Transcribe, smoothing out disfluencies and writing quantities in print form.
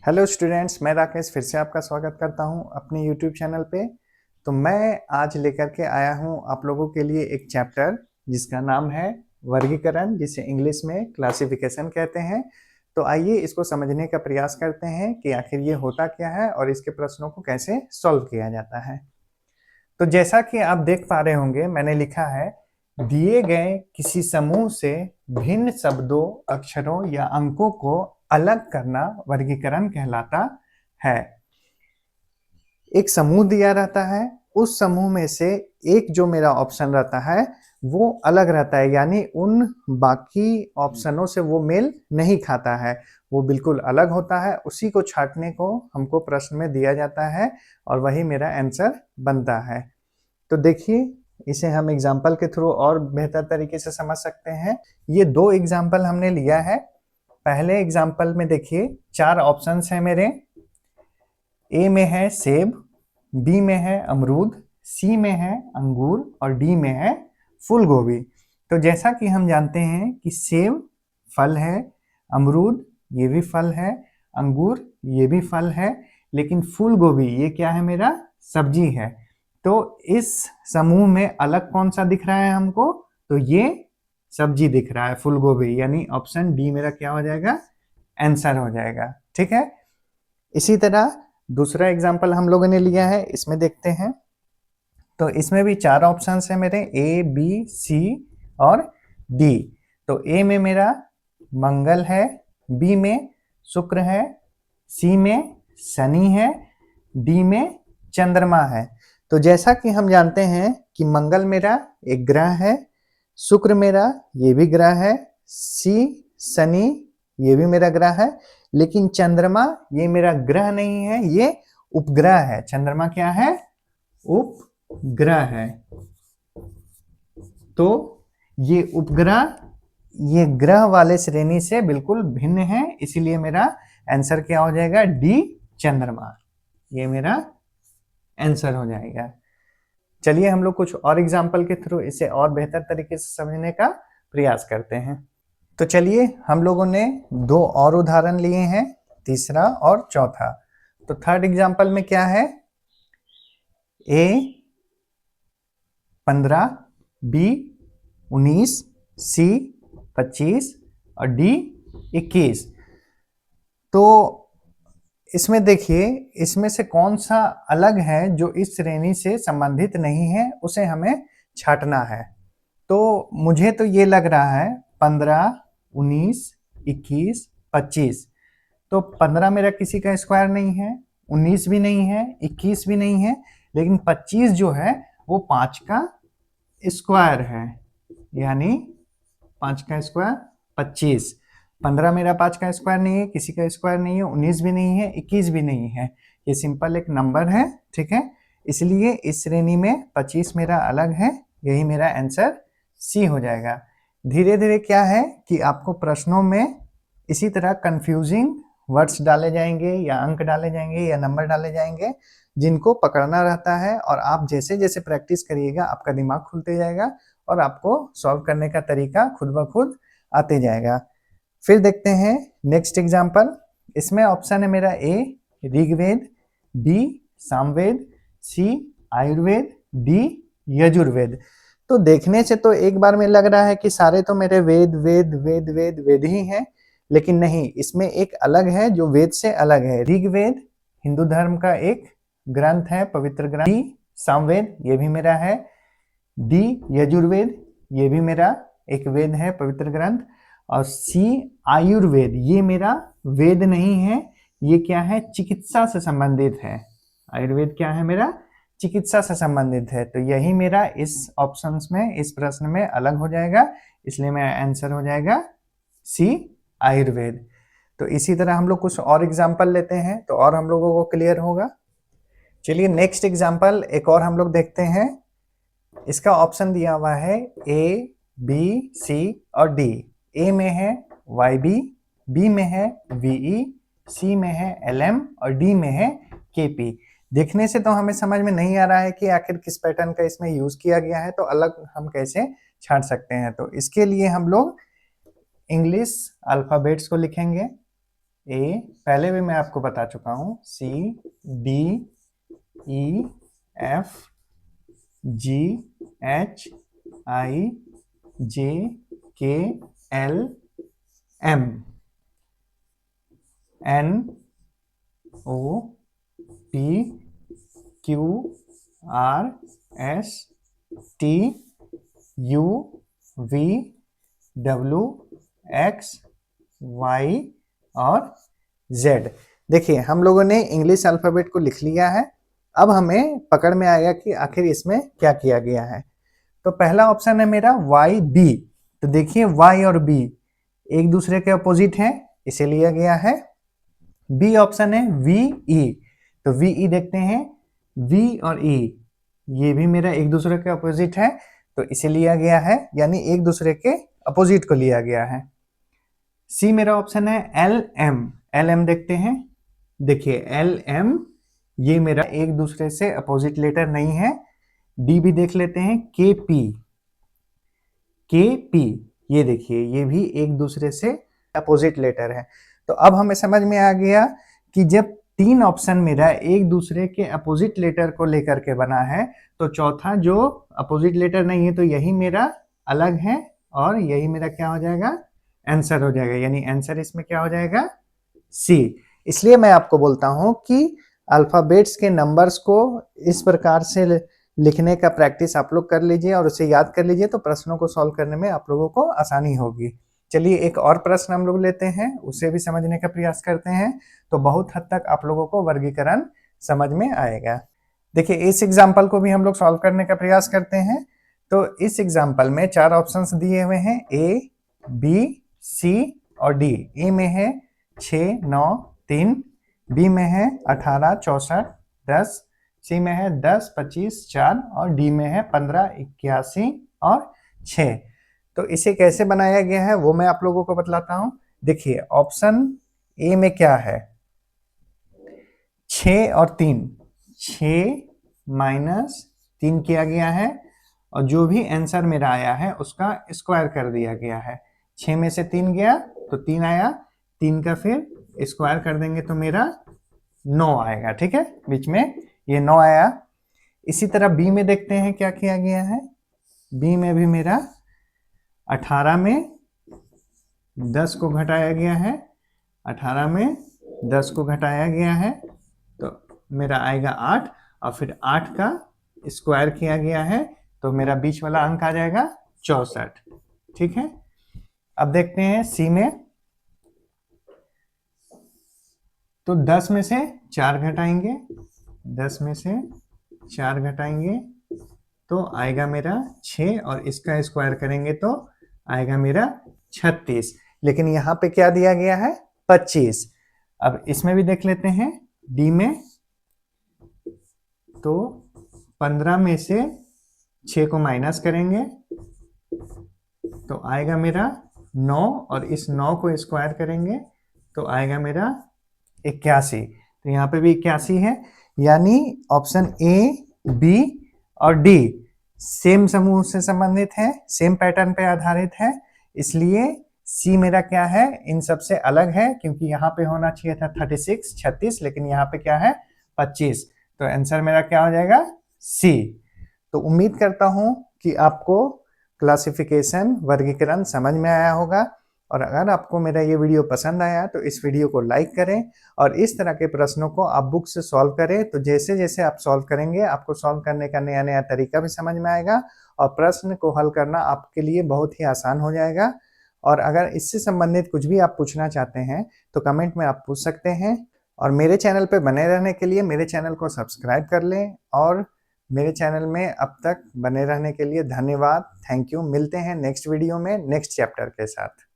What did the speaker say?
Hello students, मैं राकेश फिर से आपका स्वागत करता हूं अपने यूट्यूब चैनल पे। तो मैं आज लेकर के आया हूं आप लोगों के लिए एक चैप्टर जिसका नाम है वर्गीकरण, जिसे इंग्लिश में क्लासिफिकेशन कहते हैं। तो आइए इसको समझने का प्रयास करते हैं कि आखिर ये होता क्या है और इसके प्रश्नों को कैसे सॉल्व किया जाता है। तो जैसा कि आप देख पा रहे होंगे, मैंने लिखा है दिए गए किसी समूह से भिन्न शब्दों, अक्षरों या अंकों को अलग करना वर्गीकरण कहलाता है। एक समूह दिया रहता है, उस समूह में से एक जो मेरा ऑप्शन रहता है वो अलग रहता है, यानी उन बाकी ऑप्शनों से वो मेल नहीं खाता है, वो बिल्कुल अलग होता है। उसी को छांटने को हमको प्रश्न में दिया जाता है और वही मेरा आंसर बनता है। तो देखिए, इसे हम एग्जाम्पल के थ्रू और बेहतर तरीके से समझ सकते हैं। ये दो एग्जाम्पल हमने लिया है। पहले एग्जाम्पल में देखिए 4 ऑप्शंस हैं मेरे। ए में है सेब, बी में है अमरूद, सी में है अंगूर और डी में है फूल गोभी। तो जैसा कि हम जानते हैं कि सेब फल है, अमरूद ये भी फल है, अंगूर ये भी फल है, लेकिन फूल गोभी ये क्या है, मेरा सब्जी है। तो इस समूह में अलग कौन सा दिख रहा है हमको, तो ये सब्जी दिख रहा है, फूल गोभी, यानी ऑप्शन डी मेरा क्या हो जाएगा, आंसर हो जाएगा। ठीक है। इसी तरह दूसरा एग्जांपल हम लोगों ने लिया है, इसमें देखते हैं। तो इसमें भी 4 ऑप्शंस है मेरे, ए बी सी और डी। तो ए में मेरा मंगल है, बी में शुक्र है, सी में शनि है, डी में चंद्रमा है। तो जैसा कि हम जानते हैं कि मंगल मेरा एक ग्रह है, शुक्र मेरा ये भी ग्रह है, सी शनि ये भी मेरा ग्रह है, लेकिन चंद्रमा ये मेरा ग्रह नहीं है, ये उपग्रह है। चंद्रमा क्या है, उपग्रह है। तो ये उपग्रह ये ग्रह वाले श्रेणी से बिल्कुल भिन्न है, इसीलिए मेरा आंसर क्या हो जाएगा, डी चंद्रमा, ये मेरा आंसर हो जाएगा। चलिए हम लोग कुछ और एग्जाम्पल के थ्रू इसे और बेहतर तरीके से समझने का प्रयास करते हैं। तो चलिए, हम लोगों ने 2 और उदाहरण लिए हैं, तीसरा और चौथा। तो थर्ड एग्जाम्पल में क्या है, ए 15, बी 19, सी 25 और डी 21। तो इसमें देखिए, इसमें से कौन सा अलग है जो इस श्रेणी से संबंधित नहीं है, उसे हमें छांटना है। तो मुझे तो ये लग रहा है 15, 19, 21, 25। तो 15 मेरा किसी का स्क्वायर नहीं है, 19 भी नहीं है, 21 भी नहीं है, लेकिन 25 जो है वो 5 का स्क्वायर है, यानी 5 का स्क्वायर 25। 15 मेरा 5 का स्क्वायर नहीं है, किसी का स्क्वायर नहीं है, 19 भी नहीं है, 21 भी नहीं है, ये सिंपल एक नंबर है। ठीक है, इसलिए इस श्रेणी में 25 मेरा अलग है, यही मेरा आंसर सी हो जाएगा। धीरे धीरे क्या है कि आपको प्रश्नों में इसी तरह कंफ्यूजिंग वर्ड्स डाले जाएंगे या अंक डाले जाएंगे या नंबर डाले जाएंगे, जिनको पकड़ना रहता है, और आप जैसे जैसे प्रैक्टिस करिएगा आपका दिमाग खुलते जाएगा और आपको सॉल्व करने का तरीका खुद ब खुद आते जाएगा। फिर देखते हैं नेक्स्ट एग्जाम्पल। इसमें ऑप्शन है मेरा ए ऋग्वेद, बी सामवेद, सी आयुर्वेद, डी यजुर्वेद। तो देखने से तो एक बार में लग रहा है कि सारे तो मेरे वेद वेद वेद वेद वेद ही हैं, लेकिन नहीं, इसमें एक अलग है जो वेद से अलग है। ऋग्वेद हिंदू धर्म का एक ग्रंथ है, पवित्र ग्रंथ। डी सामवेद ये भी मेरा है, डी यजुर्वेद ये भी मेरा एक वेद है, पवित्र ग्रंथ, और सी आयुर्वेद ये मेरा वेद नहीं है, ये क्या है, चिकित्सा से संबंधित है। आयुर्वेद क्या है, मेरा चिकित्सा से संबंधित है। तो यही मेरा इस ऑप्शंस में, इस प्रश्न में अलग हो जाएगा, इसलिए मेरा आंसर हो जाएगा सी आयुर्वेद। तो इसी तरह हम लोग कुछ और एग्जाम्पल लेते हैं तो और हम लोगों को क्लियर होगा। चलिए नेक्स्ट एग्जाम्पल एक और हम लोग देखते हैं। इसका ऑप्शन दिया हुआ है ए बी सी और डी। ए में है वाई बी में है वीई, सी में है एलएम और डी में है केपी। देखने से तो हमें समझ में नहीं आ रहा है कि आखिर किस पैटर्न का इसमें यूज किया गया है, तो अलग हम कैसे छांट सकते हैं। तो इसके लिए हम लोग इंग्लिश अल्फाबेट्स को लिखेंगे। ए, पहले भी मैं आपको बता चुका हूं, C D E F G H I J K L M N O P Q R S T U V W X Y और जेड। देखिए हम लोगों ने इंग्लिश अल्फ़ाबेट को लिख लिया है। अब हमें पकड़ में आएगा कि आखिर इसमें क्या किया गया है। तो पहला ऑप्शन है मेरा वाई बी। तो देखिए वाई और बी एक दूसरे के अपोजिट हैं, इसे लिया गया है। बी ऑप्शन है वी ई। तो वी ई देखते हैं, वी और ई ये भी मेरा एक दूसरे के अपोजिट है, तो इसे लिया गया है, यानी एक दूसरे के अपोजिट को लिया गया है। सी मेरा ऑप्शन है एल एम। एल एम देखते हैं, देखिए एल एम ये मेरा एक दूसरे से अपोजिट लेटर नहीं है। डी भी देख लेते हैं, के पी। के पी ये देखिए ये भी एक दूसरे से अपोजिट लेटर है। तो अब हमें समझ में आ गया कि जब तीन ऑप्शन मेरा एक दूसरे के अपोजिट लेटर को लेकर के बना है, तो चौथा जो अपोजिट लेटर नहीं है तो यही मेरा अलग है और यही मेरा क्या हो जाएगा, आंसर हो जाएगा। यानी आंसर इसमें क्या हो जाएगा, सी। इसलिए मैं आपको बोलता हूं कि अल्फाबेट्स के नंबर्स को इस प्रकार से लिखने का प्रैक्टिस आप लोग कर लीजिए और उसे याद कर लीजिए, तो प्रश्नों को सॉल्व करने में आप लोगों को आसानी होगी। चलिए एक और प्रश्न हम लोग लेते हैं, उसे भी समझने का प्रयास करते हैं, तो बहुत हद तक आप लोगों को वर्गीकरण समझ में आएगा। देखिए इस एग्जाम्पल को भी हम लोग सॉल्व करने का प्रयास करते हैं। तो इस एग्जाम्पल में चार ऑप्शंस दिए हुए हैं, ए बी सी और डी। ए में है 6 9 3, बी में है 18 64 10, सी में है 10 25 4 और डी में है 15 81 और 6। तो इसे कैसे बनाया गया है वो मैं आप लोगों को बतलाता हूं। देखिए ऑप्शन ए में क्या है, 6 और 3, 6 माइनस 3 किया गया है और जो भी आंसर मेरा आया है उसका स्क्वायर कर दिया गया है। 6 में से 3 गया तो 3 आया, 3 का फिर स्क्वायर कर देंगे तो मेरा 9 आएगा। ठीक है, बीच में ये 9 आया। इसी तरह बी में देखते हैं क्या किया गया है। बी में भी मेरा 18 में 10 को घटाया गया है, 18 में 10 को घटाया गया है तो मेरा आएगा 8 और फिर 8 का स्क्वायर किया गया है तो मेरा बीच वाला अंक आ जाएगा 64। ठीक है, अब देखते हैं सी में। तो 10 में से 4 घटाएंगे, 10 में से 4 घटाएंगे तो आएगा मेरा 6 और इसका स्क्वायर करेंगे तो आएगा मेरा 36। लेकिन यहाँ पे क्या दिया गया है, 25। अब इसमें भी देख लेते हैं डी में। तो 15 में से 6 को माइनस करेंगे तो आएगा मेरा 9 और इस 9 को स्क्वायर करेंगे तो आएगा मेरा 81। तो यहाँ पे भी 81 है, यानी ऑप्शन ए बी और डी सेम समूह से संबंधित है, सेम पैटर्न पे आधारित है। इसलिए सी मेरा क्या है, इन सब से अलग है, क्योंकि यहाँ पे होना चाहिए था 36, लेकिन यहाँ पे क्या है 25। तो आंसर मेरा क्या हो जाएगा, सी। तो उम्मीद करता हूँ कि आपको क्लासिफिकेशन वर्गीकरण समझ में आया होगा। और अगर आपको मेरा ये वीडियो पसंद आया तो इस वीडियो को लाइक करें और इस तरह के प्रश्नों को आप बुक से सॉल्व करें। तो जैसे जैसे आप सॉल्व करेंगे आपको सॉल्व करने का नया नया तरीका भी समझ में आएगा और प्रश्न को हल करना आपके लिए बहुत ही आसान हो जाएगा। और अगर इससे संबंधित कुछ भी आप पूछना चाहते हैं तो कमेंट में आप पूछ सकते हैं। और मेरे चैनल पर बने रहने के लिए मेरे चैनल को सब्सक्राइब कर लें। और मेरे चैनल में अब तक बने रहने के लिए धन्यवाद, थैंक यू। मिलते हैं नेक्स्ट वीडियो में नेक्स्ट चैप्टर के साथ।